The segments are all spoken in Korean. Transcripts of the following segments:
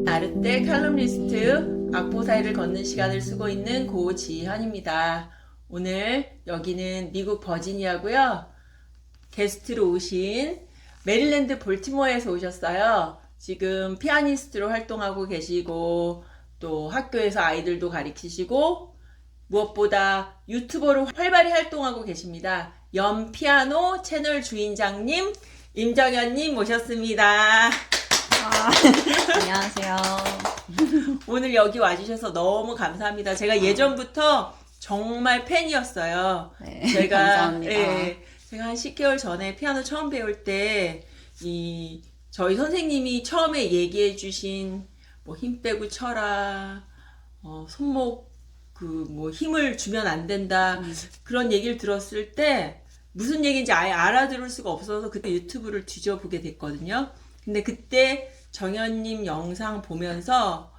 아르떼 칼럼니스트 악보 사이를 걷는 시간을 쓰고 있는 고지현입니다. 오늘 여기는 미국 버지니아고요. 게스트로 오신 메릴랜드 볼티모어에서 오셨어요. 지금 피아니스트로 활동하고 계시고 또 학교에서 아이들도 가르치시고 무엇보다 유튜버로 활발히 활동하고 계십니다. 연피아노 채널 주인장님 임정현님 모셨습니다. 안녕하세요. 오늘 여기 와주셔서 너무 감사합니다. 제가 예전부터 정말 팬이었어요. 네, 제가, 감사합니다. 제가 한 10개월 전에 피아노 처음 배울 때, 저희 선생님이 처음에 얘기해주신, 힘 빼고 쳐라, 손목, 힘을 주면 안 된다. 그런 얘기를 들었을 때, 무슨 얘기인지 아예 알아들을 수가 없어서 그때 유튜브를 뒤져보게 됐거든요. 근데 그때 정현님 영상 보면서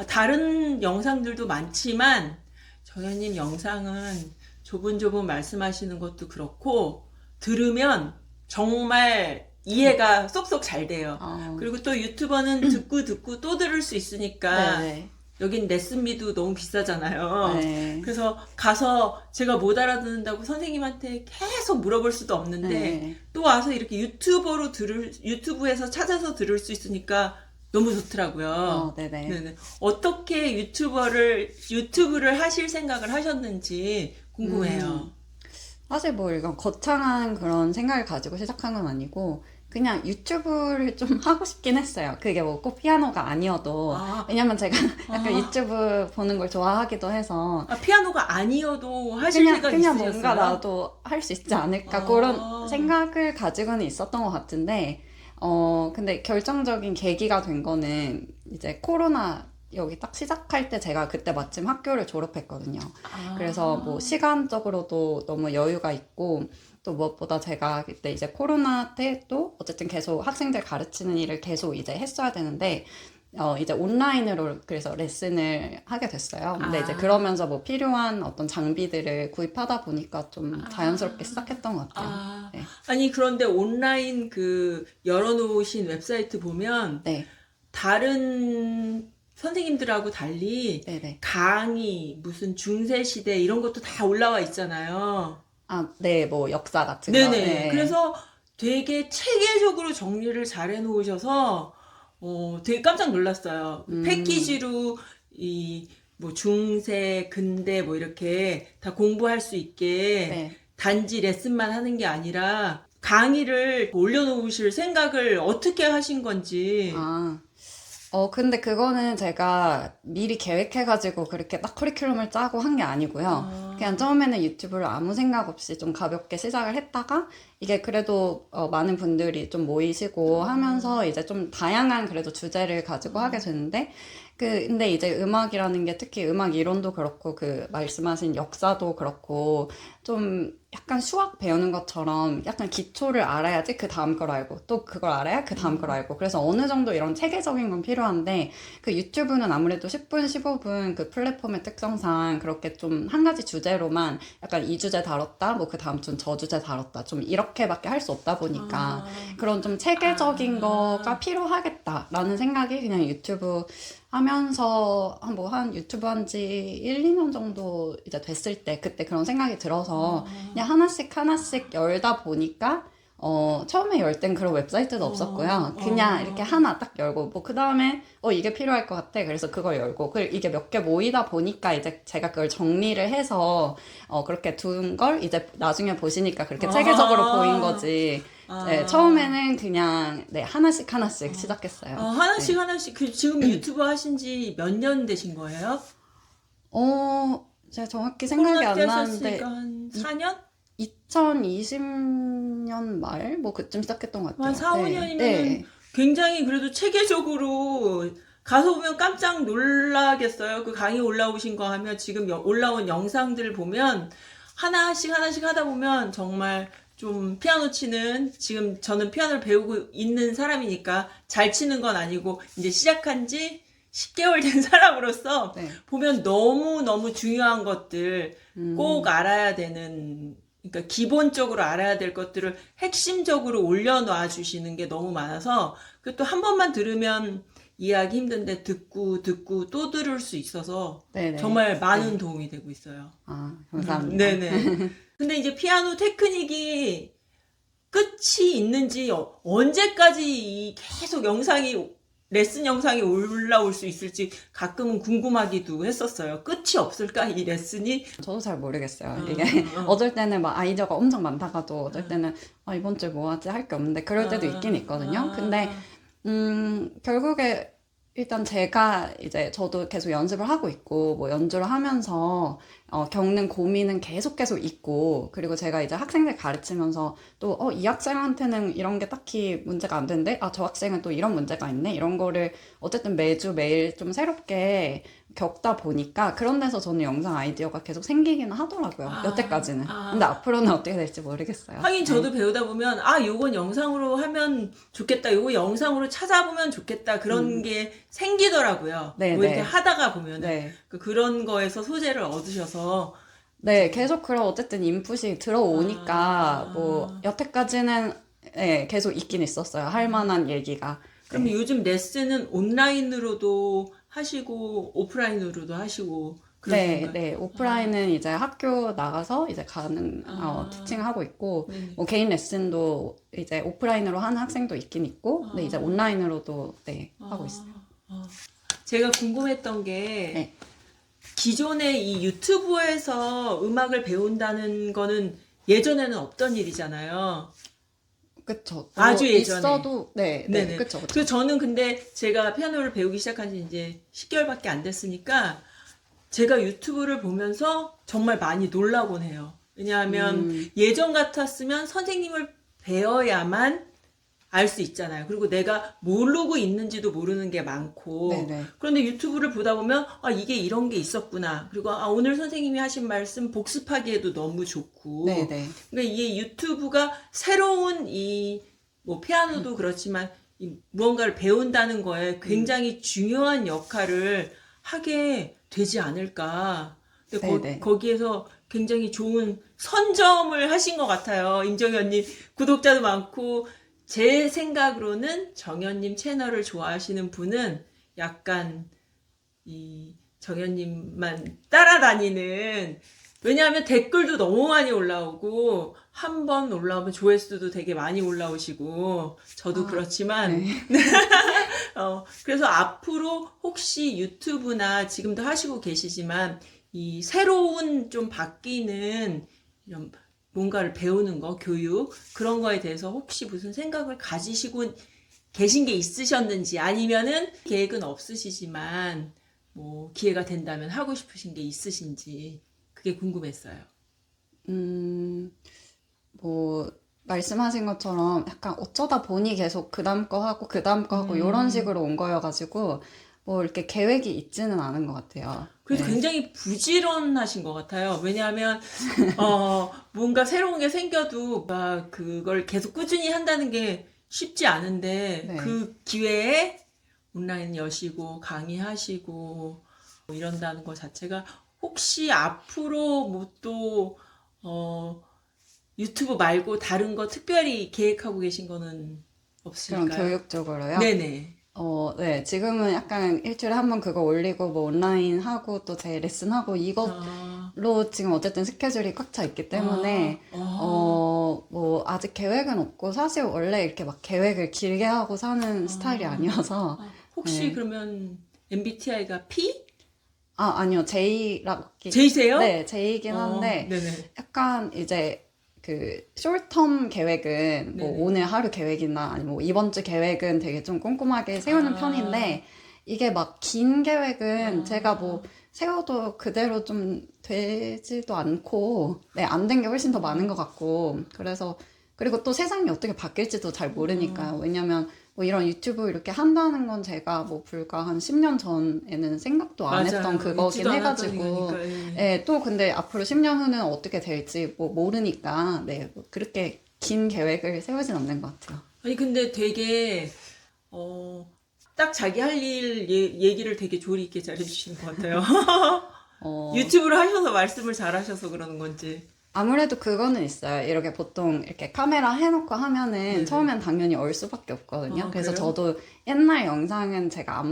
다른 영상들도 많지만 정현님 영상은 조분조분 말씀하시는 것도 그렇고 들으면 정말 이해가 쏙쏙 잘 돼요. 그리고 또 유튜버는 듣고 또 들을 수 있으니까 네네. 여긴 레슨비도 너무 비싸잖아요. 네. 그래서 가서 제가 못 알아듣는다고 선생님한테 계속 물어볼 수도 없는데 네. 또 와서 이렇게 유튜브에서 찾아서 들을 수 있으니까 너무 좋더라고요. 네네. 네네. 어떻게 유튜브를 하실 생각을 하셨는지 궁금해요. 사실 뭐 이건 거창한 그런 생각을 가지고 시작한 건 아니고 그냥 유튜브를 좀 하고 싶긴 했어요. 그게 뭐 꼭 피아노가 아니어도 왜냐면 제가 약간 유튜브 보는 걸 좋아하기도 해서 피아노가 아니어도 하실 생각 그냥 있으셨어요? 뭔가 나도 할 수 있지 않을까 그런 생각을 가지고는 있었던 것 같은데 근데 결정적인 계기가 된 거는 이제 코로나 여기 딱 시작할 때 제가 그때 마침 학교를 졸업했거든요. 그래서 뭐 시간적으로도 너무 여유가 있고 또 무엇보다 제가 그때 이제 코로나 때도 어쨌든 계속 학생들 가르치는 일을 계속 이제 했어야 되는데 이제 온라인으로 그래서 레슨을 하게 됐어요. 근데 이제 그러면서 뭐 필요한 어떤 장비들을 구입하다 보니까 좀 자연스럽게 시작했던 것 같아요. 네. 아니 그런데 온라인 열어놓으신 웹사이트 보면 네. 다른 선생님들하고 달리 네네. 강의, 무슨 중세시대 이런 것도 다 올라와 있잖아요. 네, 뭐 역사 같은 거. 네네. 네. 그래서 되게 체계적으로 정리를 잘 해놓으셔서 되게 깜짝 놀랐어요. 패키지로 뭐 중세, 근대 뭐 이렇게 다 공부할 수 있게 네. 단지 레슨만 하는 게 아니라 강의를 올려놓으실 생각을 어떻게 하신 건지. 근데 그거는 제가 미리 계획해가지고 그렇게 딱 커리큘럼을 짜고 한 게 아니고요. 그냥 처음에는 유튜브를 아무 생각 없이 좀 가볍게 시작을 했다가 이게 그래도 많은 분들이 좀 모이시고 하면서 이제 좀 다양한 그래도 주제를 가지고 하게 되는데 근데 이제 음악이라는 게 특히 음악 이론도 그렇고 말씀하신 역사도 그렇고 좀 약간 수학 배우는 것처럼 약간 기초를 알아야지 그 다음 걸 알고 또 그걸 알아야 그 다음 걸 알고 그래서 어느 정도 이런 체계적인 건 필요한데 유튜브는 아무래도 10분, 15분 그 플랫폼의 특성상 그렇게 좀 한 가지 주제로만 약간 이 주제 다뤘다 뭐 그 다음 주는 저 주제 다뤘다 좀 이렇게밖에 할 수 없다 보니까 그런 좀 체계적인 거가 필요하겠다라는 생각이 그냥 유튜브 하면서 한 유튜브 한 지 1, 2년 정도 이제 됐을 때 그때 그런 생각이 들어서 그냥 하나씩 열다 보니까 처음에 열 땐 그런 웹사이트도 없었고요. 그냥 이렇게 하나 딱 열고 뭐 그 다음에 이게 필요할 것 같아. 그래서 그걸 열고 그리고 이게 몇 개 모이다 보니까 이제 제가 그걸 정리를 해서 그렇게 둔 걸 이제 나중에 보시니까 그렇게 체계적으로 보인 거지. 네, 처음에는 그냥 하나씩 시작했어요. 하나씩 지금 유튜브 하신 지 몇 년 되신 거예요? 제가 정확히 생각이 안 나는데 한 4년? 2020년 말 뭐 그쯤 시작했던 것 같아요. 한 4, 5년이면 네. 굉장히 그래도 체계적으로 가서 보면 깜짝 놀라겠어요. 그 강의 올라오신 거 하면 지금 올라온 영상들 보면 하나씩 하다 보면 정말 좀 피아노 치는 지금 저는 피아노를 배우고 있는 사람이니까 잘 치는 건 아니고 이제 시작한 지 10개월 된 사람으로서 보면 너무너무 중요한 것들 꼭 알아야 되는 그러니까 기본적으로 알아야 될 것들을 핵심적으로 올려놔 주시는 게 너무 많아서 그또 한 번만 들으면 이해하기 힘든데 듣고 또 들을 수 있어서 네네. 정말 많은 네. 도움이 되고 있어요. 아, 감사합니다. 네네. 근데 이제 피아노 테크닉이 끝이 있는지 언제까지 계속 레슨 영상이 올라올 수 있을지 가끔은 궁금하기도 했었어요. 끝이 없을까 이 레슨이? 저도 잘 모르겠어요. 이게 어. 어쩔 때는 막 아이디어가 엄청 많다가도 어쩔 때는 이번 주에 뭐 하지 할 게 없는데 그럴 때도 있긴 있거든요. 근데 결국에 일단 제가 이제 저도 계속 연습을 하고 있고 뭐 연주를 하면서 겪는 고민은 계속 있고, 그리고 제가 이제 학생들 가르치면서 또 이 학생한테는 이런 게 딱히 문제가 안 되는데 저 학생은 또 이런 문제가 있네, 이런 거를 어쨌든 매주 매일 좀 새롭게 겪다 보니까 그런 데서 저는 영상 아이디어가 계속 생기긴 하더라고요. 여태까지는. 근데 앞으로는 어떻게 될지 모르겠어요. 하긴 저도 네. 배우다 보면 요건 영상으로 하면 좋겠다, 요거 영상으로 찾아보면 좋겠다, 그런 게 생기더라고요. 네, 뭐 이렇게 네. 하다가 보면은 네. 그런 거에서 소재를 얻으셔서 네, 계속 그런 어쨌든 인풋이 들어오니까 뭐 여태까지는 네, 계속 있긴 있었어요. 할 만한 얘기가. 그럼 네. 요즘 레슨은 온라인으로도 하시고 오프라인으로도 하시고 그러신 네, 건가요? 네. 오프라인은 이제 학교 나가서 이제 티칭하고 있고, 네네. 뭐 개인 레슨도 이제 오프라인으로 하는 학생도 있긴 있고, 근데 이제 온라인으로도 네, 하고 있어요. 제가 궁금했던 게 네. 기존에 이 유튜브에서 음악을 배운다는 거는 예전에는 없던 일이잖아요. 그쵸. 아주 뭐 예전에. 있어도, 네, 네, 네네. 그쵸, 그쵸. 그 저는 근데 제가 피아노를 배우기 시작한 지 이제 10개월밖에 안 됐으니까 제가 유튜브를 보면서 정말 많이 놀라곤 해요. 왜냐하면 예전 같았으면 선생님을 뵈어야만 알 수 있잖아요. 그리고 내가 모르고 있는지도 모르는 게 많고. 네네. 그런데 유튜브를 보다 보면 이게 이런 게 있었구나. 그리고 오늘 선생님이 하신 말씀 복습하기에도 너무 좋고. 네네. 그러니까 이게 유튜브가 새로운 뭐 피아노도 그렇지만 무언가를 배운다는 거에 굉장히 중요한 역할을 하게 되지 않을까. 근데 네네. 거기에서 굉장히 좋은 선점을 하신 것 같아요. 임정현님 구독자도 많고, 제 생각으로는 정현님 채널을 좋아하시는 분은 약간 이 정현님만 따라다니는, 왜냐하면 댓글도 너무 많이 올라오고 한 번 올라오면 조회수도 되게 많이 올라오시고 저도 그렇지만 네. 그래서 앞으로 혹시 유튜브나 지금도 하시고 계시지만 이 새로운 좀 바뀌는 이런 뭔가를 배우는 거, 교육, 그런 거에 대해서 혹시 무슨 생각을 가지시고 계신 게 있으셨는지, 아니면은 계획은 없으시지만 뭐 기회가 된다면 하고 싶으신 게 있으신지, 그게 궁금했어요. 뭐 말씀하신 것처럼 약간 어쩌다 보니 계속 그 다음 거 하고 그 다음 거 하고 이런 식으로 온 거여가지고 뭐 이렇게 계획이 있지는 않은 것 같아요. 그래서 네. 굉장히 부지런하신 것 같아요. 왜냐하면 뭔가 새로운 게 생겨도 막 그걸 계속 꾸준히 한다는 게 쉽지 않은데 네. 그 기회에 온라인 여시고 강의하시고 뭐 이런다는 것 자체가, 혹시 앞으로 뭐 또 유튜브 말고 다른 거 특별히 계획하고 계신 거는 그런 없을까요? 교육 쪽으로요? 네네. 네. 지금은 약간 일주일에 한 번 그거 올리고 뭐 온라인 하고 또 제 레슨 하고 이것로 지금 어쨌든 스케줄이 꽉 차 있기 때문에 뭐 아직 계획은 없고, 사실 원래 이렇게 막 계획을 길게 하고 사는 스타일이 아니어서. 혹시 네. 그러면 MBTI가 P? 아니요. J라고. J세요? 네, J이긴 한데 네네. 약간 이제 그 숄텀 계획은 뭐 네네. 오늘 하루 계획이나 아니면 뭐 이번 주 계획은 되게 좀 꼼꼼하게 세우는 편인데, 이게 막 긴 계획은 제가 뭐 세워도 그대로 좀 되지도 않고, 네, 안 된 게 훨씬 더 많은 것 같고, 그래서 그리고 또 세상이 어떻게 바뀔지도 잘 모르니까요. 왜냐면 뭐 이런 유튜브 이렇게 한다는 건 제가 뭐 불과 한 10년 전에는 생각도 안 했던 맞아요. 그거긴 있지도 않았던 해가지고, 거니까, 예. 네, 또 근데 앞으로 10년 후는 어떻게 될지 뭐 모르니까, 네, 뭐 그렇게 긴 계획을 세우진 않는 것 같아요. 아니 근데 되게 딱 자기 할 일 얘기를 되게 조리 있게 잘 해주시는 것 같아요. 어, 유튜브를 하셔서 말씀을 잘 하셔서 그러는 건지. 아무래도 그거는 있어요. 이렇게 보통 이렇게 카메라 해놓고 하면은 네네. 처음엔 당연히 얼 수밖에 없거든요. 아, 그래서 그래요? 저도 옛날 영상은 제가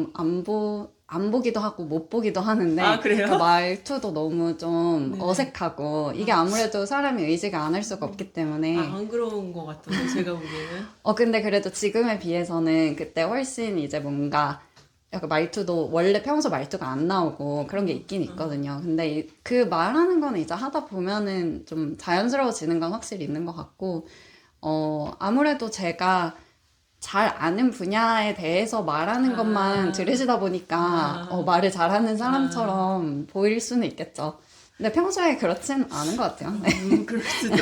안 보기도 하고 못 보기도 하는데 아, 그래요? 그 말투도 너무 좀 네네. 어색하고 이게 아무래도 사람이 의지가 안 할 수가 없기 때문에 안 그런 것 같던데, 제가 보기에는. 근데 그래도 지금에 비해서는 그때 훨씬 이제 뭔가 약간 말투도 원래 평소 말투가 안 나오고 그런 게 있긴 있거든요. 근데 그 말하는 거는 이제 하다 보면은 좀 자연스러워지는 건 확실히 있는 것 같고, 아무래도 제가 잘 아는 분야에 대해서 말하는 것만 들으시다 보니까 말을 잘하는 사람처럼 보일 수는 있겠죠. 근데 평소에 그렇진 않은 것 같아요. 그럴 수도.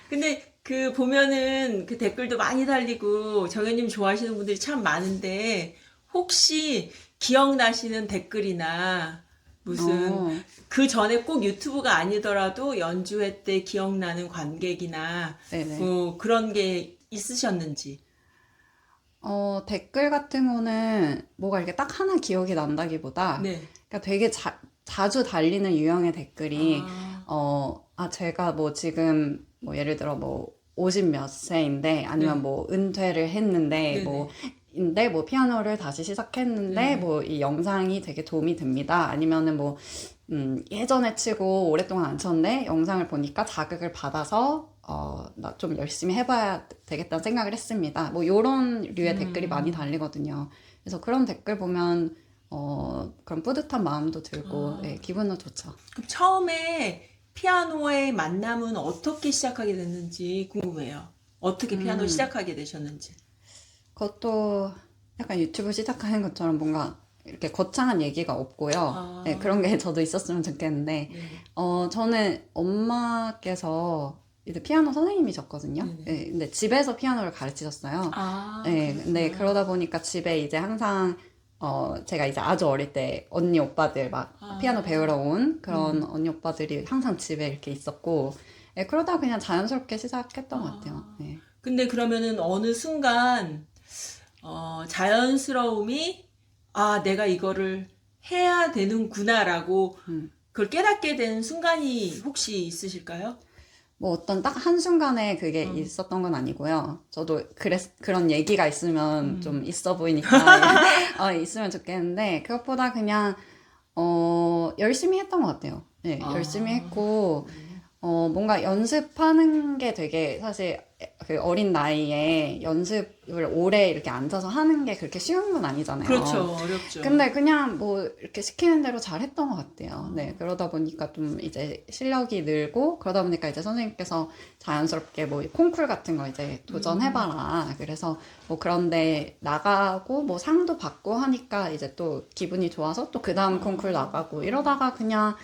근데 그 보면은 그 댓글도 많이 달리고 정현님 좋아하시는 분들이 참 많은데 혹시 기억나시는 댓글이나 무슨 어, 그 전에 꼭 유튜브가 아니더라도 연주회 때 기억나는 관객이나 네네. 뭐 그런 게 있으셨는지. 댓글 같은 거는 뭐가 이렇게 딱 하나 기억이 난다기보다, 네. 그러니까 되게 자주 달리는 유형의 댓글이, 아, 제가 뭐 지금, 뭐 예를 들어 뭐 50 몇 세인데, 아니면 네. 뭐 은퇴를 했는데, 네네. 뭐 피아노를 다시 시작했는데, 네네. 뭐 이 영상이 되게 도움이 됩니다. 아니면은 뭐, 예전에 치고 오랫동안 안 쳤는데, 영상을 보니까 자극을 받아서, 나 좀 열심히 해봐야 되겠다는 생각을 했습니다. 뭐, 요런 류의 댓글이 많이 달리거든요. 그래서 그런 댓글 보면, 그런 뿌듯한 마음도 들고, 예, 기분은 좋죠. 그럼 처음에 피아노의 만남은 어떻게 시작하게 됐는지 궁금해요. 어떻게 피아노 시작하게 되셨는지. 그것도 약간 유튜브 시작하는 것처럼 뭔가 이렇게 거창한 얘기가 없고요. 예, 아, 그런 게 저도 있었으면 좋겠는데, 네. 저는 엄마께서 이제 피아노 선생님이셨거든요. 네네. 예, 근데 집에서 피아노를 가르치셨어요. 아, 예, 근데 그렇구나. 그러다 보니까 집에 이제 항상, 제가 이제 아주 어릴 때 언니 오빠들 막 피아노 아, 배우러 온 그런 네네. 언니 오빠들이 항상 집에 이렇게 있었고, 예, 그러다 그냥 자연스럽게 시작했던 것 같아요. 아, 예. 근데 그러면은 어느 순간, 자연스러움이, 아, 내가 이거를 해야 되는구나라고 그걸 깨닫게 된 순간이 혹시 있으실까요? 뭐 어떤 딱 한순간에 그게 음, 있었던 건 아니고요. 저도 그런 얘기가 있으면 음. 좀 있어 보이니까, 있으면 좋겠는데, 그것보다 그냥, 열심히 했던 것 같아요. 네, 열심히 아, 했고, 네. 뭔가 연습하는 게 되게 사실 그 어린 나이에 연습을 오래 이렇게 앉아서 하는 게 그렇게 쉬운 건 아니잖아요. 그렇죠. 어렵죠. 근데 그냥 뭐 이렇게 시키는 대로 잘 했던 것 같아요. 네, 그러다 보니까 좀 이제 실력이 늘고 그러다 보니까 이제 선생님께서 자연스럽게 뭐 콩쿨 같은 거 이제 도전해봐라. 그래서 뭐 그런데 나가고 뭐 상도 받고 하니까 이제 또 기분이 좋아서 또 그 다음 콩쿨 나가고 이러다가 그냥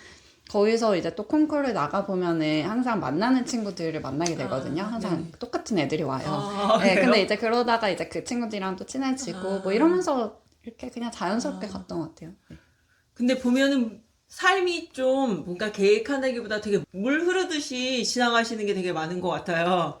거기서 이제 또 콩쿠르 나가보면은 항상 만나는 친구들을 만나게 되거든요. 아, 항상 네네. 똑같은 애들이 와요. 아, 네, 그래요? 근데 이제 그러다가 이제 그 친구들이랑 또 친해지고 뭐 아, 이러면서 이렇게 그냥 자연스럽게 아. 갔던 것 같아요. 네. 근데 보면은 삶이 좀 뭔가 계획한다기보다 되게 물 흐르듯이 지나가시는 게 되게 많은 것 같아요.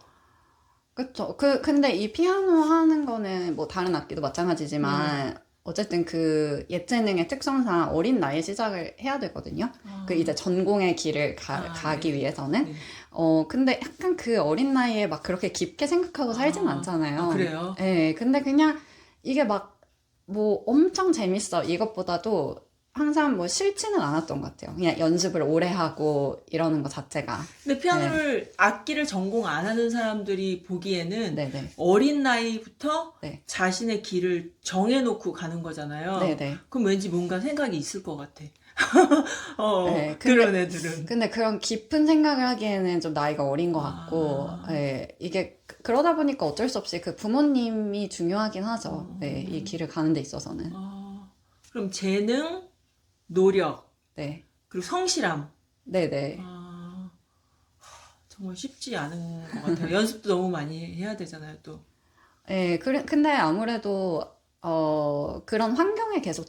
그쵸. 근데 이 피아노 하는 거는 뭐 다른 악기도 네네. 마찬가지지만 어쨌든 그 예체능의 특성상 어린 나이에 시작을 해야 되거든요. 그 아, 이제 전공의 길을 가기 네네. 위해서는. 네. 근데 약간 그 어린 나이에 막 그렇게 깊게 생각하고 살진 않잖아요. 그래요? 예, 근데 그냥 이게 막 뭐 엄청 재밌어. 이것보다도 항상 뭐 싫지는 않았던 것 같아요. 그냥 연습을 오래 하고 이러는 것 자체가. 근데 예, 악기를 전공 안 하는 사람들이 보기에는 네네. 어린 나이부터 네. 자신의 길을 정해놓고 가는 거잖아요. 네네. 그럼 왠지 뭔가 생각이 있을 것 같아. 네, 그런 애들은. 근데 그런 깊은 생각을 하기에는 좀 나이가 어린 것 같고, 아, 예, 이게 그러다 보니까 어쩔 수 없이 그 부모님이 중요하긴 하죠. 예, 이 길을 가는 데 있어서는. 아, 그럼 재능, 노력, 네, 그리고 성실함. 네네. 아, 정말 쉽지 않은 것 같아요. 연습도 너무 많이 해야 되잖아요, 또. 예, 근데 아무래도, 그런 환경에 계속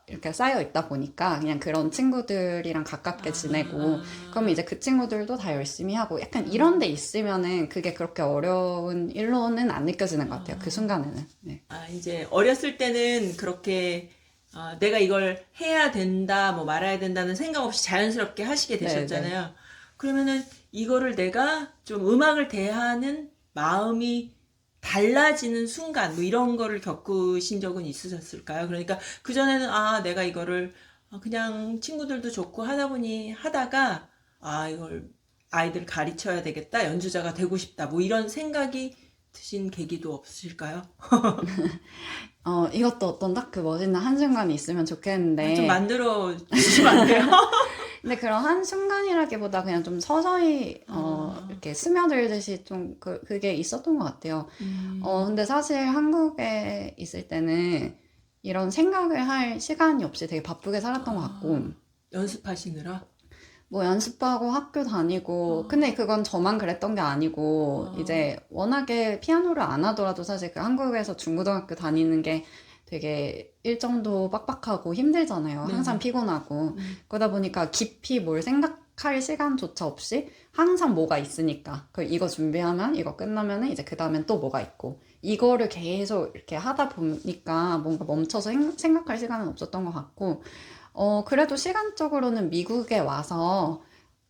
이렇게 쌓여 있다 보니까 그냥 그런 친구들이랑 가깝게 지내고, 그러면 이제 그 친구들도 다 열심히 하고, 약간 이런 데 있으면은 그게 그렇게 어려운 일로는 안 느껴지는 것 같아요. 그 순간에는. 네. 이제 어렸을 때는 그렇게 내가 이걸 해야 된다, 뭐 말아야 된다는 생각 없이 자연스럽게 하시게 네네. 되셨잖아요. 그러면은 이거를 내가 좀 음악을 대하는 마음이 달라지는 순간 뭐 이런 거를 겪으신 적은 있으셨을까요? 그러니까 그전에는 내가 이거를 그냥 친구들도 좋고 하다 보니 하다가 이걸 아이들 가르쳐야 되겠다, 연주자가 되고 싶다, 뭐 이런 생각이 드신 계기도 없으실까요? 이것도 어떤 딱 그 멋있는 한순간이 있으면 좋겠는데. 좀 만들어 주시면 안 돼요? 근데 그런 한순간이라기보다 그냥 좀 서서히, 이렇게 스며들듯이 좀 그게 있었던 것 같아요. 근데 사실 한국에 있을 때는 이런 생각을 할 시간이 없이 되게 바쁘게 살았던 것 같고, 연습하시느라? 뭐 연습하고 학교 다니고, 근데 그건 저만 그랬던 게 아니고, 이제 워낙에 피아노를 안 하더라도 사실 그 한국에서 중고등학교 다니는 게 되게 일정도 빡빡하고 힘들잖아요. 네네. 항상 피곤하고. 그러다 보니까 깊이 뭘 생각할 시간조차 없이 항상 뭐가 있으니까. 이거 준비하면, 이거 끝나면은 이제 그 다음엔 또 뭐가 있고. 이거를 계속 이렇게 하다 보니까 뭔가 멈춰서 생각할 시간은 없었던 것 같고, 그래도 시간적으로는 미국에 와서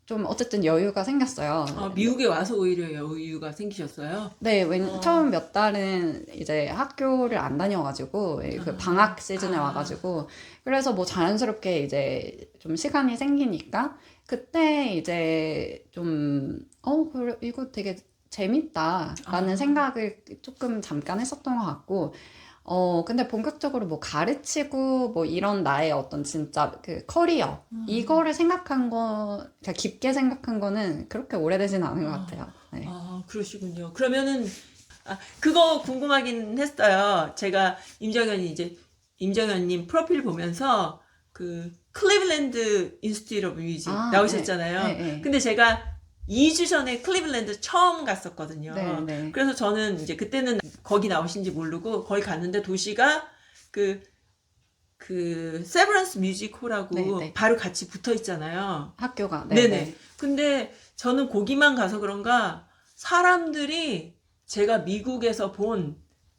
좀 어쨌든 여유가 생겼어요. 미국에 와서 오히려 여유가 생기셨어요? 네, 처음 몇 달은 이제 학교를 안 다녀가지고, 그 방학 시즌에 와가지고, 그래서 뭐 자연스럽게 이제 좀 시간이 생기니까, 그때 이제 좀, 그래, 이거 되게 재밌다라는 생각을 조금 잠깐 했었던 것 같고, 근데 본격적으로 뭐 가르치고 뭐 이런 나의 어떤 진짜 그 커리어, 이거를 그러니까 깊게 생각한 거는 그렇게 오래되지는 않은 것 같아요. 네. 그러시군요. 그러면은, 그거 궁금하긴 했어요. 제가 임정현님 프로필 보면서 그 클리블랜드 인스티튜트 오브 뮤직 나오셨잖아요. 네, 네. 근데 제가 2주 전에 클리블랜드 처음 갔었거든요. 네, 네. 그래서 저는 이제 그때는 거기 나오신지 모르고 거기 갔는데 도시가 그 세브란스 뮤직홀하고 네, 네. 바로 같이 붙어 있잖아요. 학교가. 네, 네네. 네. 근데 저는 거기만 가서 그런가 사람들이 제가 미국에서 본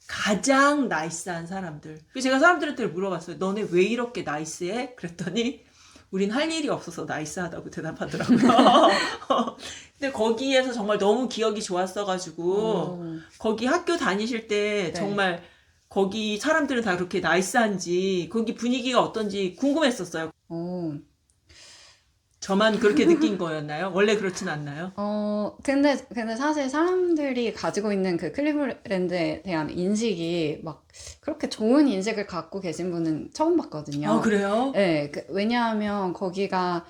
가장 나이스한 사람들. 그래서 제가 사람들한테 물어봤어요. 너네 왜 이렇게 나이스해? 그랬더니 우린 할 일이 없어서 나이스하다고 대답하더라고요. 근데 거기에서 정말 너무 기억이 좋았어가지고 거기 학교 다니실 때 네. 정말 거기 사람들은 다 그렇게 나이스한지 거기 분위기가 어떤지 궁금했었어요. 저만 그렇게 느낀 거였나요? 원래 그렇진 않나요? 근데 사실 사람들이 가지고 있는 그 클리블랜드에 대한 인식이 막 그렇게 좋은 인식을 갖고 계신 분은 처음 봤거든요. 그래요? 네, 왜냐하면 거기가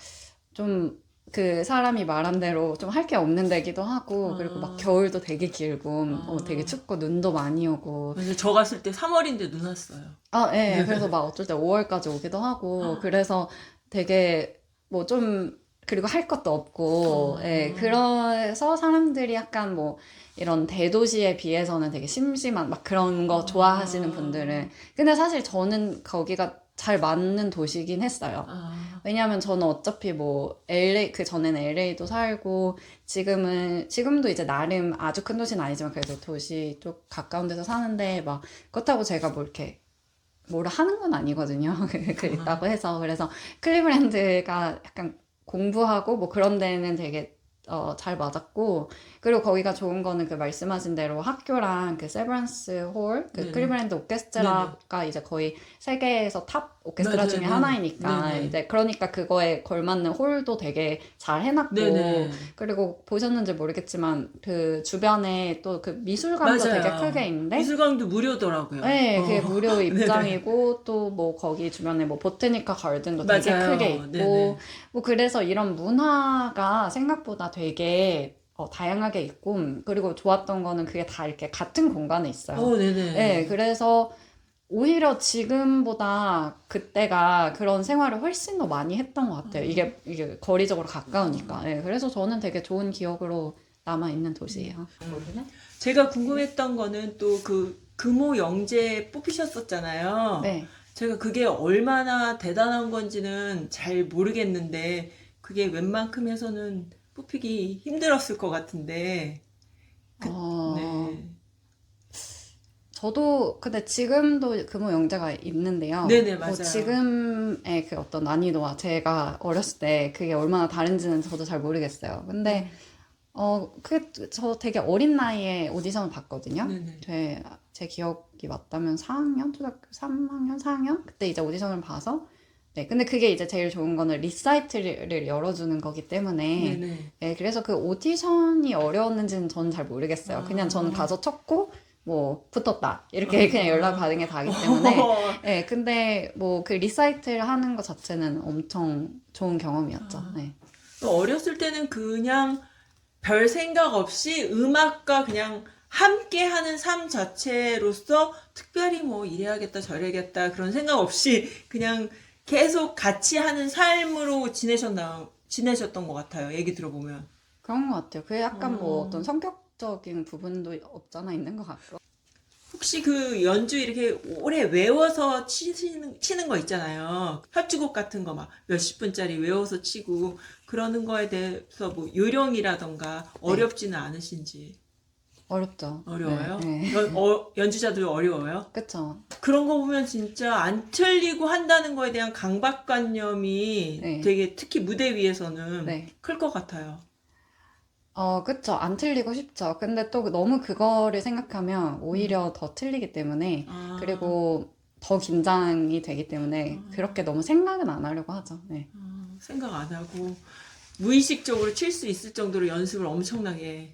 좀 그 사람이 말한 대로 좀 할 게 없는 데기도 하고, 그리고 막 겨울도 되게 길고, 되게 춥고, 눈도 많이 오고. 그래서 저 갔을 때 3월인데 눈 왔어요. 네, 그래서 막 어쩔 때 5월까지 오기도 하고, 그래서 되게 뭐 좀, 그리고 할 것도 없고, 예, 그래서 사람들이 약간 뭐, 이런 대도시에 비해서는 되게 심심한, 막 그런 거 좋아하시는 분들은. 근데 사실 저는 거기가 잘 맞는 도시긴 했어요. 왜냐하면 저는 어차피 뭐, 그 전에는 LA도 살고, 지금도 이제 나름 아주 큰 도시는 아니지만 그래도 도시 쪽 가까운 데서 사는데, 막, 그렇다고 제가 뭐 이렇게, 뭐를 하는 건 아니거든요. 있다고 해서. 그래서 클리블랜드가 약간 공부하고 뭐 그런 데는 되게 잘 맞았고, 그리고 거기가 좋은 거는 그 말씀하신 대로 학교랑 그 세브란스 홀, 그 클리블랜드 오케스트라가 이제 거의 세계에서 탑 오케스트라 중에 하나이니까, 이제 그러니까 그거에 걸맞는 홀도 되게 잘 해놨고, 그리고 보셨는지 모르겠지만 그 주변에 또 그 미술관도 되게 크게 있는데, 미술관도 무료더라고요. 네, 그게 무료 입장이고, 또 뭐 거기 주변에 뭐 보테니카 가든도 되게 크게 있고, 뭐 그래서 이런 문화가 생각보다 되게 다양하게 있고, 그리고 좋았던 거는 그게 다 이렇게 같은 공간에 있어요. 네, 그래서 오히려 지금보다 그때가 그런 생활을 훨씬 더 많이 했던 것 같아요. 이게 거리적으로 가까우니까. 네, 그래서 저는 되게 좋은 기억으로 남아있는 도시예요. 제가 궁금했던 거는 또 그 금호 영재 뽑히셨었잖아요. 네. 제가 그게 얼마나 대단한 건지는 잘 모르겠는데 그게 웬만큼 해서는 뽑히기 힘들었을 것 같은데. 네. 저도 근데 지금도 금호 영재가 있는데요. 네네, 맞아요. 지금의 그 어떤 난이도와 제가 어렸을 때 그게 얼마나 다른지는 저도 잘 모르겠어요. 근데 저 되게 어린 나이에 오디션을 봤거든요. 네네. 제 기억이 맞다면 4학년? 초등학교 3학년? 4학년? 그때 이제 오디션을 봐서, 네. 근데 그게 이제 제일 좋은 거는 리사이트를 열어주는 거기 때문에, 네네. 네. 그래서 그 오디션이 어려웠는지는 저는 잘 모르겠어요. 그냥 저는 아. 가서 쳤고, 뭐, 붙었다. 이렇게 그냥 연락 받은 게 다기 때문에, 네. 근데 뭐 그 리사이트를 하는 것 자체는 엄청 좋은 경험이었죠. 네. 어렸을 때는 그냥 별 생각 없이 음악과 그냥 함께 하는 삶 자체로서 특별히 뭐 이래야겠다 저래야겠다 그런 생각 없이 그냥 계속 같이 하는 삶으로 지내셨던 것 같아요. 얘기 들어보면. 그런 것 같아요. 그게 약간 뭐 어. 어떤 성격적인 부분도 없잖아 있는 것 같고. 혹시 그 연주 이렇게 오래 외워서 치는 거 있잖아요. 협주곡 같은 거 막 몇십 분짜리 외워서 치고 그러는 거에 대해서 뭐 요령이라던가 어렵지는 않으신지. 어렵죠. 어려워요? 네. 연주자들 어려워요? 그쵸. 그런 거 보면 진짜 안 틀리고 한다는 거에 대한 강박관념이 네. 되게 특히 무대 위에서는 네. 클 것 같아요. 그쵸. 안 틀리고 싶죠. 근데 또 너무 그거를 생각하면 오히려 더 틀리기 때문에, 아, 그리고 더 긴장이 되기 때문에, 그렇게 너무 생각은 안 하려고 하죠. 네. 생각 안 하고 무의식적으로 칠 수 있을 정도로 연습을 엄청나게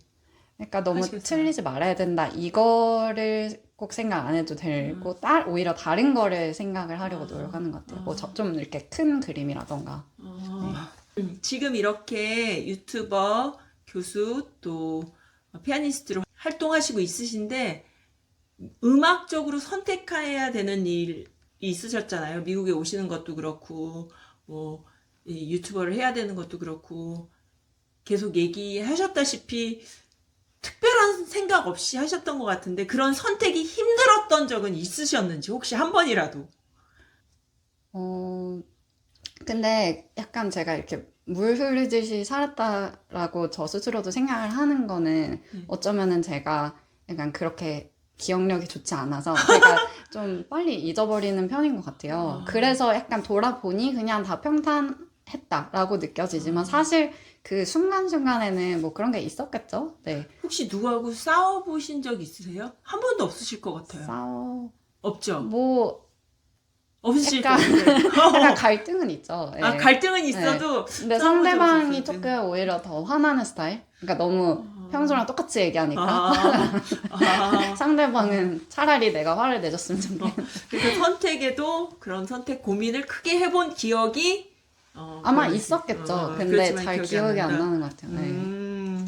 그러니까 너무 하시겠어요. 틀리지 말아야 된다. 이거를 꼭 생각 안 해도 되고, 오히려 다른 거를 생각을 하려고 노력하는 것 같아요. 뭐 좀 이렇게 큰 그림이라던가. 지금 이렇게 유튜버, 교수, 또 피아니스트로 활동하시고 있으신데 음악적으로 선택해야 되는 일이 있으셨잖아요. 미국에 오시는 것도 그렇고 뭐 이 유튜버를 해야 되는 것도 그렇고 계속 얘기하셨다시피 특별한 생각 없이 하셨던 것 같은데 그런 선택이 힘들었던 적은 있으셨는지 혹시 한 번이라도? 어, 근데 약간 제가 이렇게 물 흐르듯이 살았다라고 저 스스로도 생각을 하는 거는 어쩌면은 제가 약간 그렇게 기억력이 좋지 않아서 제가 좀 빨리 잊어버리는 편인 것 같아요. 그래서 약간 돌아보니 그냥 다 평탄했다라고 느껴지지만 사실 그 순간순간에는 뭐 그런 게 있었겠죠? 네. 혹시 누구하고 싸워보신 적 있으세요? 한 번도 없으실 것 같아요. 없죠? 뭐, 없으실 것 약간, 같아요. 약간 갈등은 있죠. 아, 네. 갈등은 있어도 근데 싸워본 적 상대방이 없었어요. 조금 오히려 더 화나는 스타일? 그러니까 너무 평소랑 똑같이 얘기하니까 상대방은 차라리 내가 화를 내줬으면 좋겠는데 그래서 선택에도 그런 선택 고민을 크게 해본 기억이 아마 그러시- 있었겠죠. 근데 그렇지만 잘 기억이 기억이 안 난다. 나는 것 같아요. 네.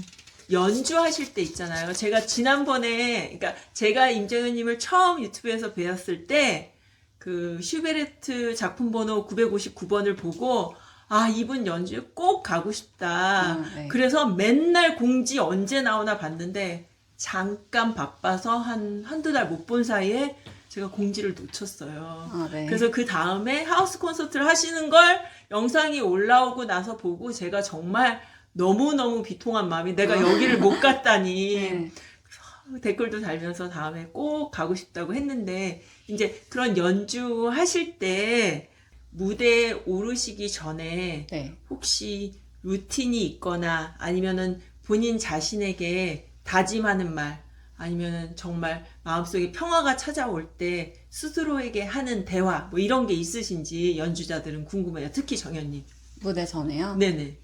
연주하실 때 있잖아요. 제가 지난번에, 그러니까 제가 임정현님을 처음 유튜브에서 뵈었을 때, 그 슈베르트 작품 번호 959번을 보고, 아, 이분 연주에 꼭 가고 싶다. 네. 그래서 맨날 공지 언제 나오나 봤는데, 잠깐 바빠서 한두 달 못 본 사이에 제가 공지를 놓쳤어요. 아, 네. 그래서 그 다음에 하우스 콘서트를 하시는 걸 영상이 올라오고 나서 보고 제가 정말 너무너무 비통한 마음이 내가 여기를 못 갔다니 네. 댓글도 달면서 다음에 꼭 가고 싶다고 했는데 이제 그런 연주하실 때 무대에 오르시기 전에 네. 혹시 루틴이 있거나 아니면은 본인 자신에게 다짐하는 말 아니면은 정말 마음속에 평화가 찾아올 때 스스로에게 하는 대화 뭐 이런 게 있으신지 연주자들은 궁금해요. 특히 정현님. 무대 전에요? 네네.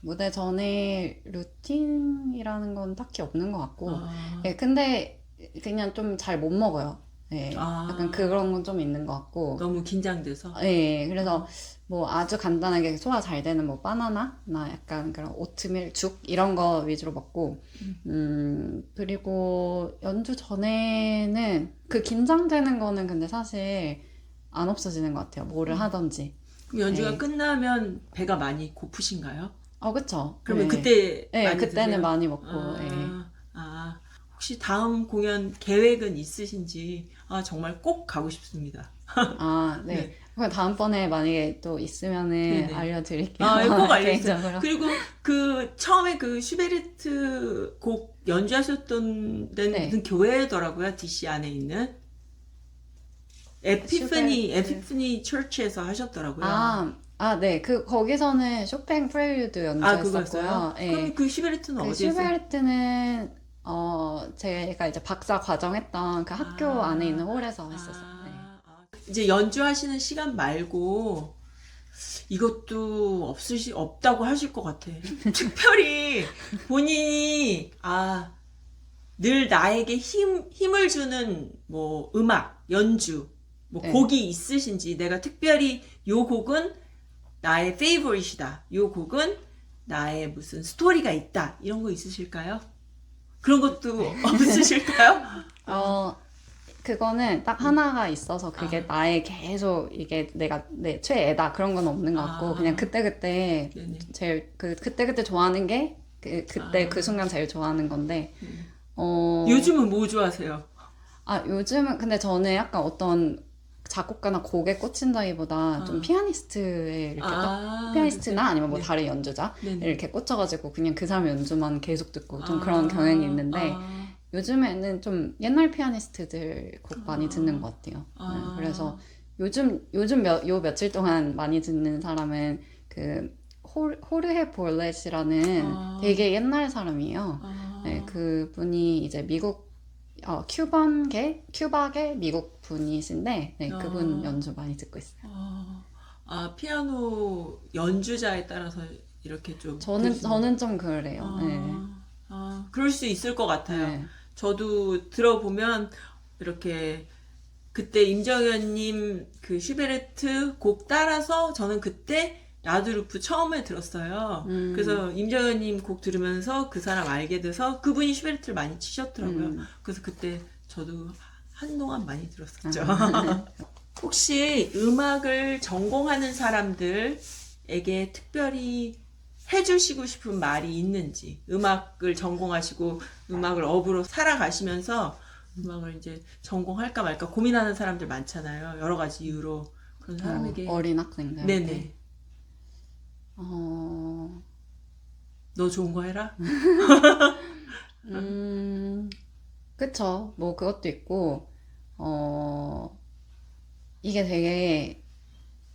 무대 전에 루틴이라는 건 딱히 없는 것 같고. 아. 네, 근데 그냥 좀 잘 못 먹어요. 네. 아. 약간 그런 건 좀 있는 것 같고. 너무 긴장돼서. 네, 그래서 뭐 아주 간단하게 소화 잘 되는 뭐 바나나, 나 약간 그런 오트밀 죽 이런 거 위주로 먹고, 그리고 연주 전에는 그 긴장되는 거는 근데 사실 안 없어지는 것 같아요. 뭐를 하든지. 그럼 연주가 네. 끝나면 배가 많이 고프신가요? 그쵸. 그러면 네. 그때 네, 많이 그때는 드세요? 많이 먹고, 아, 네. 혹시 다음 공연 계획은 있으신지 정말 꼭 가고 싶습니다. 네. 네. 그럼 다음번에 만약에 또 있으면은 네네. 알려드릴게요. 예, 꼭 알려주세요. 개인적으로. 그리고 그 처음에 그 슈베르트 곡 연주하셨던 데는 네. 무슨 교회더라고요. DC 안에 있는 에피프니 슈베르트. 처치에서 하셨더라고요. 네. 거기서는 쇼팽 프렐류드 그거였어요? 연주했었고요. 예. 그럼 그 슈베르트는 그 어디에서? 슈베르트는, 제가 이제 박사 과정했던 그 학교 아. 안에 있는 홀에서 했었어요. 네. 이제 연주하시는 시간 말고 이것도 없다고 하실 것 같아. 특별히 본인이 늘 나에게 힘을 주는 뭐 음악, 연주, 뭐 네. 곡이 있으신지, 내가 특별히 요 곡은 나의 페이보릿이다. 요 곡은 나의 무슨 스토리가 있다. 이런 거 있으실까요? 그런 것도 없으실까요? 그거는 딱 하나가 있어서 그게 아. 나의 계속 이게 내가 내 최애다 그런 건 없는 것 같고 그냥 그때그때 네네. 제일 그때그때 좋아하는 게 그때 아. 그 순간 제일 좋아하는 건데 요즘은 뭐 좋아하세요? 요즘은 근데 저는 약간 어떤 작곡가나 곡에 꽂힌다기보다 좀 피아니스트에 이렇게 딱 피아니스트나 아니면 뭐 네. 다른 연주자 네네. 이렇게 꽂혀가지고 그냥 그 사람 연주만 계속 듣고 좀 그런 경향이 있는데 요즘에는 좀 옛날 피아니스트들 곡 많이 듣는 것 같아요. 네, 그래서 요즘 요 며칠 동안 많이 듣는 사람은 그 호르헤 볼렛이라는 되게 옛날 사람이에요. 네, 그분이 이제 미국 큐바계 미국 분이신데, 네, 그분 연주 많이 듣고 있어요. 피아노 연주자에 따라서 이렇게 좀. 저는 좀 그래요. 네. 그럴 수 있을 것 같아요. 네. 저도 들어보면 이렇게 그때 임정현님 그 슈베르트 곡 따라서 저는 그때 라드루프 처음에 들었어요. 그래서 임정현님 곡 들으면서 그 사람 알게 돼서 그분이 슈베르트를 많이 치셨더라고요. 그래서 그때 저도 한동안 많이 들었었죠. 혹시 음악을 전공하는 사람들에게 특별히 해주시고 싶은 말이 있는지, 음악을 전공하시고 음악을 업으로 살아가시면서 음악을 이제 전공할까 말까 고민하는 사람들 많잖아요. 여러 가지 이유로. 그런 사람에게. 어린 학생들. 네네. 너 좋은 거 해라? 그쵸. 뭐 그것도 있고, 이게 되게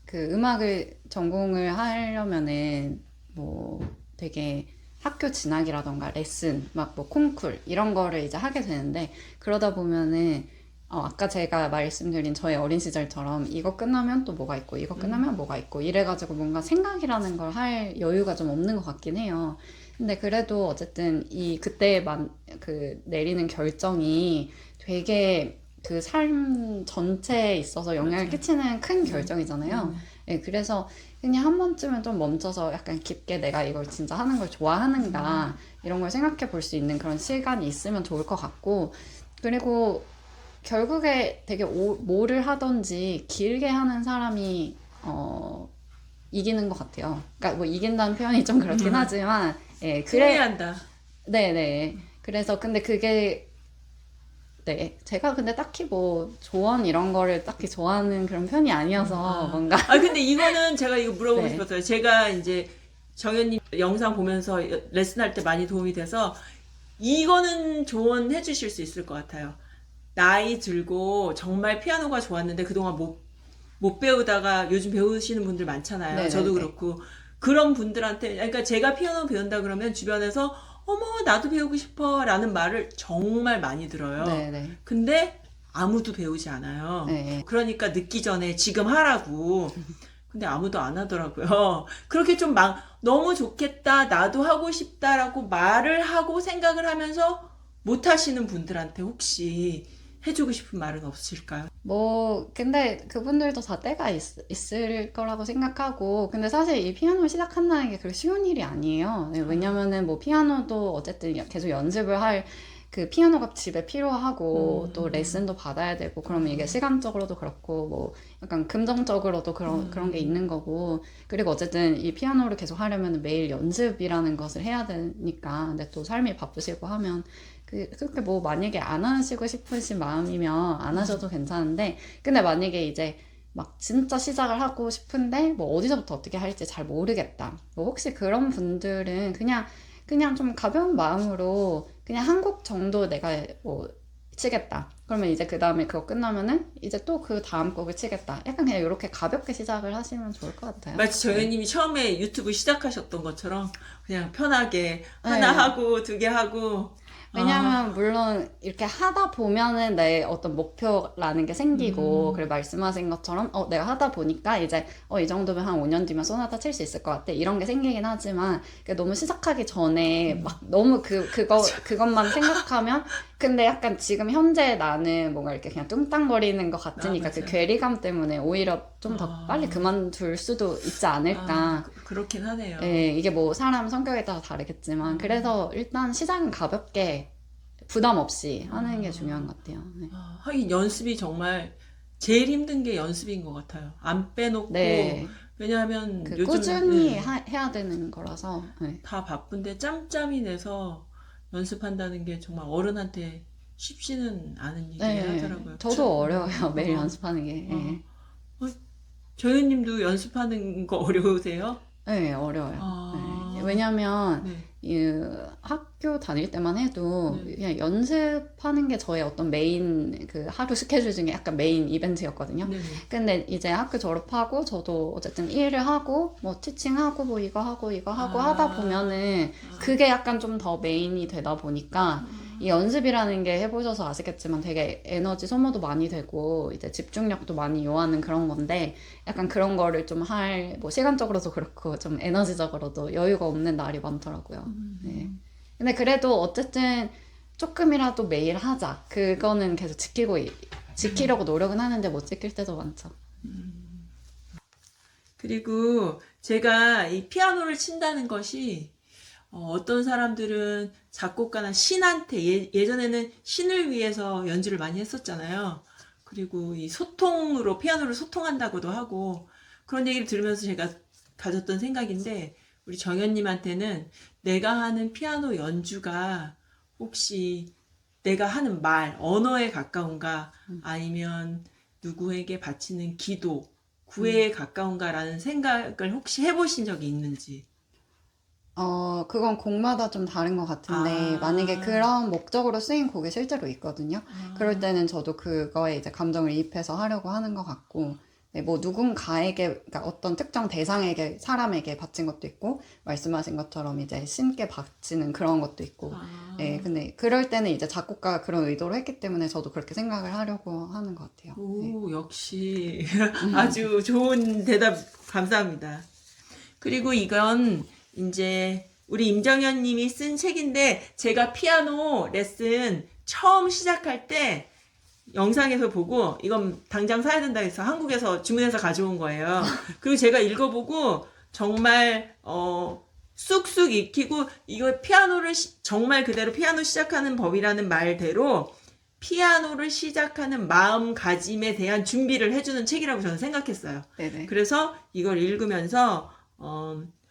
그 음악을 전공을 하려면은 뭐 되게 학교 진학이라던가 레슨, 막 뭐 콩쿨 이런 거를 이제 하게 되는데 그러다 보면은 아까 제가 말씀드린 저의 어린 시절처럼 이거 끝나면 또 뭐가 있고 이거 끝나면 뭐가 있고 이래가지고 뭔가 생각이라는 걸 할 여유가 좀 없는 것 같긴 해요. 근데 그래도 어쨌든 그때만 그 내리는 결정이 되게 그 삶 전체에 있어서 영향을 끼치는 큰 결정이잖아요. 네, 그래서 그냥 한 번쯤은 좀 멈춰서 약간 깊게 내가 이걸 진짜 하는 걸 좋아하는가 이런 걸 생각해 볼 수 있는 그런 시간이 있으면 좋을 것 같고 그리고 결국에 되게 뭐를 하든지 길게 하는 사람이 이기는 것 같아요. 그러니까 뭐 이긴다는 표현이 좀 그렇긴 하지만 승리한다. 네네. 그래서 근데 그게 네, 제가 근데 딱히 뭐 조언 이런 거를 딱히 좋아하는 그런 편이 아니어서 뭔가 근데 이거는 제가 이거 물어보고 네. 싶었어요. 제가 이제 정현님 영상 보면서 레슨할 때 많이 도움이 돼서 이거는 조언해 주실 수 있을 것 같아요. 나이 들고 정말 피아노가 좋았는데 그동안 못 배우다가 요즘 배우시는 분들 많잖아요. 네네네. 저도 그렇고. 그런 분들한테, 그러니까 제가 피아노 배운다 그러면 주변에서 어머, 나도 배우고 싶어 라는 말을 정말 많이 들어요. 네네. 근데 아무도 배우지 않아요. 네. 그러니까 늦기 전에 지금 하라고. 근데 아무도 안 하더라고요. 그렇게 좀 너무 좋겠다, 나도 하고 싶다라고 말을 하고 생각을 하면서 못 하시는 분들한테 혹시 해주고 싶은 말은 없으실까요? 뭐 근데 그분들도 다 때가 있을 거라고 생각하고 근데 사실 이 피아노 시작한다는 게 그렇게 쉬운 일이 아니에요. 네, 왜냐면은 뭐 피아노도 어쨌든 계속 연습을 할 그 피아노가 집에 필요하고 또 레슨도 받아야 되고 그러면 이게 시간적으로도 그렇고 뭐 약간 금전적으로도 그런 게 있는 거고 그리고 어쨌든 이 피아노를 계속 하려면 매일 연습이라는 것을 해야 되니까 근데 또 삶이 바쁘시고 하면 그렇게 뭐 만약에 안 하시고 싶으신 마음이면 안 하셔도 괜찮은데 근데 만약에 이제 막 진짜 시작을 하고 싶은데 뭐 어디서부터 어떻게 할지 잘 모르겠다 뭐 혹시 그런 분들은 그냥 좀 가벼운 마음으로 그냥 한 곡 정도 내가 뭐 치겠다. 그러면 이제 그 다음에 그거 끝나면은 이제 또 그 다음 곡을 치겠다. 약간 그냥 이렇게 가볍게 시작을 하시면 좋을 것 같아요. 마치 정현님이 처음에 유튜브 시작하셨던 것처럼 그냥 편하게 하나 네. 하고 두 개 하고. 왜냐면 물론 이렇게 하다 보면은 내 어떤 목표라는 게 생기고 그리고 말씀하신 것처럼 내가 하다 보니까 이제 이 정도면 한 5년 뒤면 소나타 칠 수 있을 것 같아 이런 게 생기긴 하지만 너무 시작하기 전에 막 너무 그것만 생각하면 근데 약간 지금 현재 나는 뭔가 이렇게 그냥 뚱땅거리는 것 같으니까 그 맞아요. 괴리감 때문에 오히려 좀 더 빨리 그만둘 수도 있지 않을까. 그렇긴 하네요. 예, 이게 뭐 사람 성격에 따라 다르겠지만 그래서 일단 시작은 가볍게 부담 없이 하는 게 중요한 것 같아요. 네. 하긴 연습이 정말 제일 힘든 게 연습인 것 같아요. 안 빼놓고. 네. 왜냐하면 요즘 꾸준히 해야 되는 거라서. 네. 다 바쁜데 짬짬이 내서 연습한다는 게 정말 어른한테 쉽지는 않은 일이긴 네. 하더라고요. 저도 어려워요. 매일 연습하는 게. 네. 조연님도 연습하는 거 어려우세요? 네, 어려워요. 아. 네. 왜냐면 네. 이 학교 다닐 때만 해도 네. 그냥 연습하는 게 저의 어떤 메인 그 하루 스케줄 중에 약간 메인 이벤트였거든요. 네네. 근데 이제 학교 졸업하고 저도 어쨌든 일을 하고 뭐 티칭하고 뭐 이거 하고 하다 보면은 그게 약간 좀 더 메인이 되다 보니까 이 연습이라는 게 해보셔서 아시겠지만 되게 에너지 소모도 많이 되고 이제 집중력도 많이 요하는 그런 건데 약간 그런 거를 좀 뭐 시간적으로도 그렇고 좀 에너지적으로도 여유가 없는 날이 많더라고요. 네. 근데 그래도 어쨌든 조금이라도 매일 하자. 그거는 계속 지키려고 노력은 하는데 못 지킬 때도 많죠. 그리고 제가 이 피아노를 친다는 것이 어떤 사람들은 작곡가나 신한테 예전에는 신을 위해서 연주를 많이 했었잖아요. 그리고 이 소통으로 피아노를 소통한다고도 하고 그런 얘기를 들으면서 제가 가졌던 생각인데 우리 정현님한테는 내가 하는 피아노 연주가 혹시 내가 하는 말, 언어에 가까운가 아니면 누구에게 바치는 기도, 구애에 가까운가라는 생각을 혹시 해보신 적이 있는지. 그건 곡마다 좀 다른 것 같은데, 만약에 그런 목적으로 쓰인 곡이 실제로 있거든요. 그럴 때는 저도 그거에 이제 감정을 이입해서 하려고 하는 것 같고, 네, 뭐 누군가에게, 그러니까 어떤 특정 대상에게, 사람에게 바친 것도 있고, 말씀하신 것처럼 이제 신께 바치는 그런 것도 있고, 네, 근데 그럴 때는 이제 작곡가가 그런 의도로 했기 때문에 저도 그렇게 생각을 하려고 하는 것 같아요. 네. 오, 역시 아주 좋은 대답 감사합니다. 그리고 이건 이제 우리 임정현 님이 쓴 책인데 제가 피아노 레슨 처음 시작할 때 영상에서 보고 이건 당장 사야 된다 해서 한국에서 주문해서 가져온 거예요. 그리고 제가 읽어보고 정말 쑥쑥 익히고 이거 피아노를 정말 그대로 피아노 시작하는 법이라는 말대로 피아노를 시작하는 마음가짐에 대한 준비를 해주는 책이라고 저는 생각했어요. 네네. 그래서 이걸 읽으면서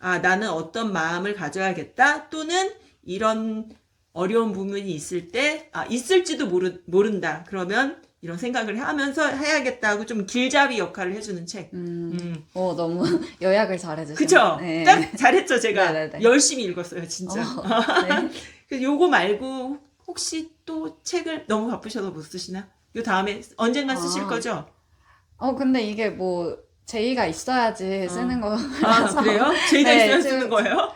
나는 어떤 마음을 가져야겠다 또는 이런 어려운 부분이 있을 때 있을지도 모른다. 그러면 이런 생각을 하면서 해야겠다고 좀 길잡이 역할을 해주는 책. 너무 요약을 잘해주셨어요. 그쵸? 네. 딱 잘했죠, 제가. 네네네. 열심히 읽었어요, 진짜. 네. 그래서 요거 말고 혹시 또 책을 너무 바쁘셔서 못 쓰시나? 요 다음에 언젠간 쓰실 거죠? 근데 이게 뭐 제의가 있어야지 쓰는 거라서. 그래요? 제의가 네, 있으면 지금 쓰는 거예요?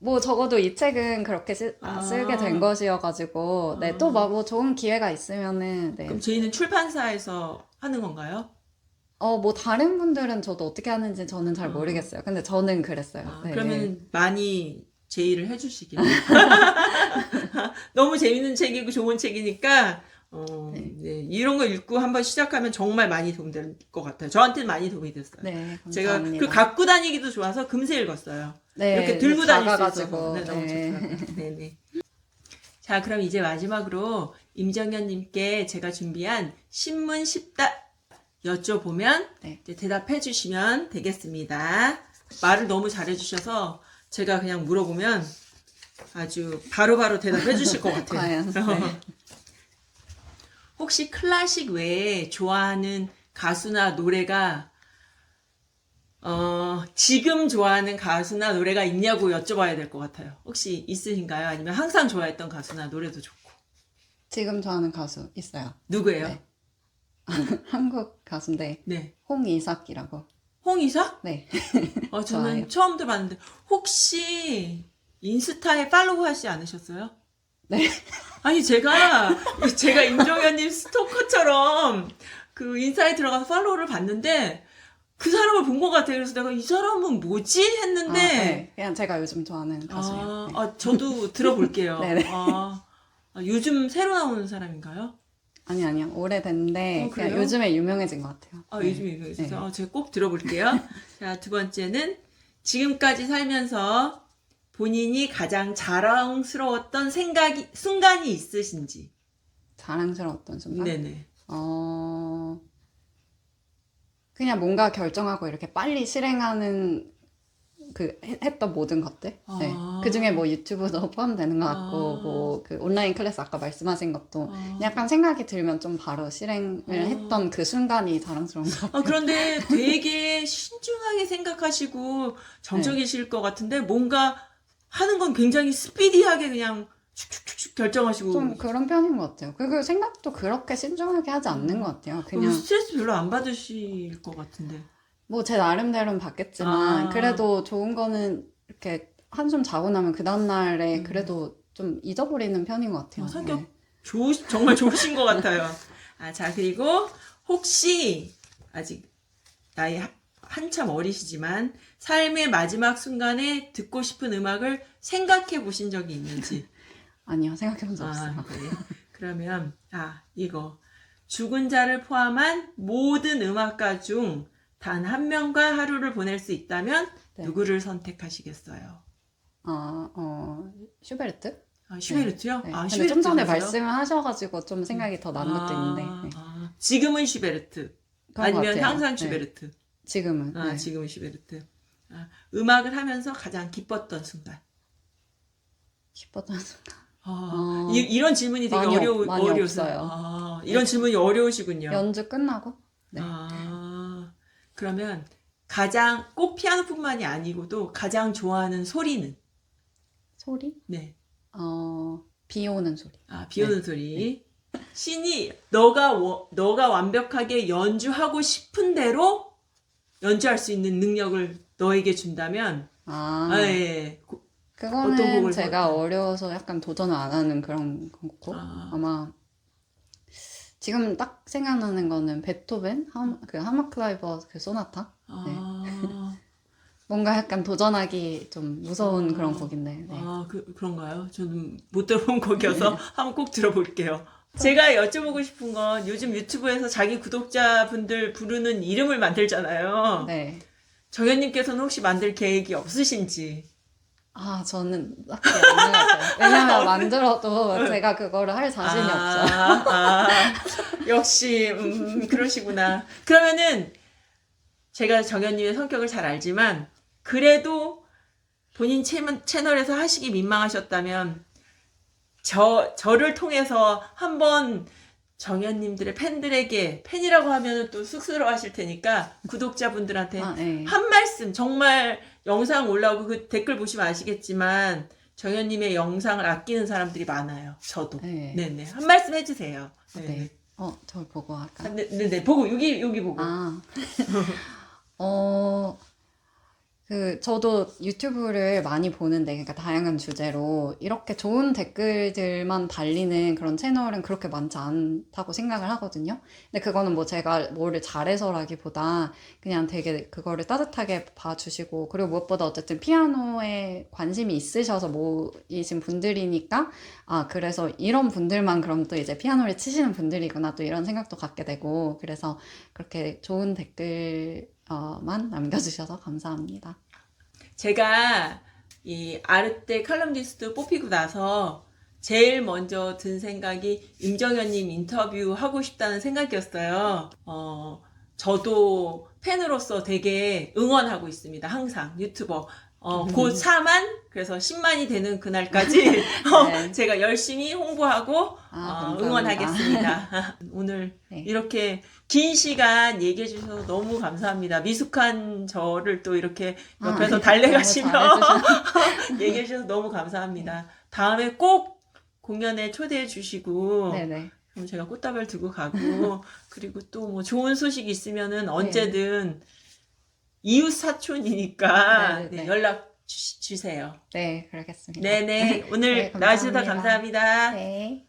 뭐 적어도 이 책은 그렇게 쓰게 된 것이어가지고 네, 또 뭐 좋은 기회가 있으면은 네. 그럼 저희는 출판사에서 하는 건가요? 뭐 다른 분들은 저도 어떻게 하는지 저는 잘 모르겠어요. 근데 저는 그랬어요. 네, 네. 그러면 많이 제의를 해주시길. 너무 재밌는 책이고 좋은 책이니까 네, 이런 거 읽고 한번 시작하면 정말 많이 도움될 것 같아요. 저한테는 많이 도움이 됐어요. 네, 제가 감사합니다. 그 갖고 다니기도 좋아서 금세 읽었어요. 네, 이렇게 들고 다닐 수 작아가지고. 있어서 네, 너무 네. 좋더라고요. 네네. 자, 그럼 이제 마지막으로 임정현님께 제가 준비한 신문 10답 여쭤보면 네. 이제 대답해 주시면 되겠습니다. 말을 너무 잘해 주셔서 제가 그냥 물어보면 아주 바로바로 대답해 주실 것 같아요. 과연. 네. 혹시 클래식 외에 좋아하는 가수나 노래가 지금 좋아하는 가수나 노래가 있냐고 여쭤봐야 될 것 같아요. 혹시 있으신가요? 아니면 항상 좋아했던 가수나 노래도 좋고. 지금 좋아하는 가수 있어요. 누구예요? 네. 한국 가수인데 네. 홍이삭이라고. 홍이삭? 네. 저는 좋아요. 처음 들어봤는데 혹시 인스타에 팔로우 하지 않으셨어요? 네. 아니 제가 임정현님 스토커처럼 그 인스타에 들어가서 팔로우를 봤는데 그 사람을 본 것 같아요. 그래서 내가 이 사람은 뭐지? 했는데 네. 그냥 제가 요즘 좋아하는 가수예요. 네. 저도 들어볼게요. 네네. 요즘 새로 나오는 사람인가요? 아니요. 오래됐는데 그래요? 그냥 요즘에 유명해진 것 같아요. 네. 요즘 유명해서 네. 제가 꼭 들어볼게요. 자, 두 번째는 지금까지 살면서 본인이 가장 자랑스러웠던 순간이 있으신지. 자랑스러웠던 순간? 네네. 그냥 뭔가 결정하고 이렇게 빨리 실행하는 했던 모든 것들. 네. 그 중에 뭐 유튜브도 포함되는 것 같고, 뭐 그 온라인 클래스 아까 말씀하신 것도 약간 생각이 들면 좀 바로 실행을 했던 그 순간이 자랑스러운 것 같아요. 그런데 되게 신중하게 생각하시고 정적이실 것 같은데 뭔가 하는 건 굉장히 스피디하게 그냥 축축축축 결정하시고. 좀 그런 편인 것 같아요. 그리고 생각도 그렇게 신중하게 하지 않는 것 같아요. 그냥 스트레스 별로 안 받으실 것 같은데. 뭐 제 나름대로는 받겠지만 그래도 좋은 거는 이렇게 한숨 자고 나면 그 다음날에 그래도 좀 잊어버리는 편인 것 같아요. 성격 네. 정말 좋으신 것 같아요. 자, 그리고 혹시 아직 나이 한참 어리시지만 삶의 마지막 순간에 듣고 싶은 음악을 생각해 보신 적이 있는지. 아니요, 생각해본 적 없어요. 그래요? 그러면 이거 죽은 자를 포함한 모든 음악가 중 단 한 명과 하루를 보낼 수 있다면 네. 누구를 선택하시겠어요? 슈베르트? 슈베르트요? 네. 슈베르트 근데 좀 전에 가세요? 말씀을 하셔가지고 좀 생각이 더 난 것도 있는데. 네. 지금은 슈베르트. 그런 것 아니면 같아요. 항상 네. 슈베르트. 지금은. 네. 지금은 슈베르트. 음악을 하면서 가장 기뻤던 순간. 기뻤던 순간. 이런 질문이 되게 많이 어려우세요. 없어요. 이런 네. 질문이 어려우시군요. 연주 끝나고? 네. 그러면 꼭 피아노뿐만이 아니고도 가장 좋아하는 소리는? 소리? 네. 비 오는 소리. 비 오는 소리. 신이 너가 완벽하게 연주하고 싶은 대로 연주할 수 있는 능력을 너에게 준다면, 예. 어떤 그거는 곡을 제가 어려워서 약간 도전을 안 하는 그런 곡. 아마 지금 딱 생각나는 거는 베토벤 하마클라이버 그 소나타. 네. 뭔가 약간 도전하기 좀 무서운 그런 곡인데. 네. 그런가요? 저는 못 들어본 곡이어서 한번 꼭 들어볼게요. 제가 여쭤보고 싶은 건 요즘 유튜브에서 자기 구독자분들 부르는 이름을 만들잖아요. 네. 정현님께서는 혹시 만들 계획이 없으신지? 저는 딱히 안 나갔어요. 왜냐면 만들어도 제가 그거를 할 자신이 없죠. 역시 그러시구나. 그러면은 제가 정현님의 성격을 잘 알지만 그래도 본인 채널에서 하시기 민망하셨다면 저를 통해서 한번 정현님들의 팬이라고 하면 또 쑥스러워하실 테니까 구독자분들한테 네. 한 말씀, 정말 영상 올라오고 그 댓글 보시면 아시겠지만 정현님의 영상을 아끼는 사람들이 많아요. 저도. 네. 네네. 한 말씀 해주세요. 네. 저를 보고 할까요? 네네. 보고 여기 보고. 저도 유튜브를 많이 보는데, 그러니까 다양한 주제로 이렇게 좋은 댓글들만 달리는 그런 채널은 그렇게 많지 않다고 생각을 하거든요. 근데 그거는 뭐 제가 뭐를 잘해서라기보다 그냥 되게 그거를 따뜻하게 봐주시고, 그리고 무엇보다 어쨌든 피아노에 관심이 있으셔서 모이신 분들이니까, 그래서 이런 분들만 그럼 또 이제 피아노를 치시는 분들이구나, 또 이런 생각도 갖게 되고, 그래서 그렇게 좋은 댓글만 남겨주셔서 감사합니다. 제가 이 아르떼 칼럼니스트 뽑히고 나서 제일 먼저 든 생각이 임정현님 인터뷰 하고 싶다는 생각이었어요. 저도 팬으로서 되게 응원하고 있습니다. 항상 유튜버. 곧 4만, 그래서 10만이 되는 그날까지 네. 제가 열심히 홍보하고 감사합니다. 응원하겠습니다. 오늘 네. 이렇게 긴 시간 얘기해 주셔서 너무 감사합니다. 미숙한 저를 또 이렇게 옆에서 달래가시며 얘기해 주셔서 너무 감사합니다. 다음에 꼭 공연에 초대해 주시고 네네. 그럼 제가 꽃다발 두고 가고 그리고 또 뭐 좋은 소식 있으면은 언제든 이웃 사촌이니까 네네네. 네, 연락 주세요. 네, 그러겠습니다. 네네. 오늘 네, 나와주셔서 감사합니다. 감사합니다. 네.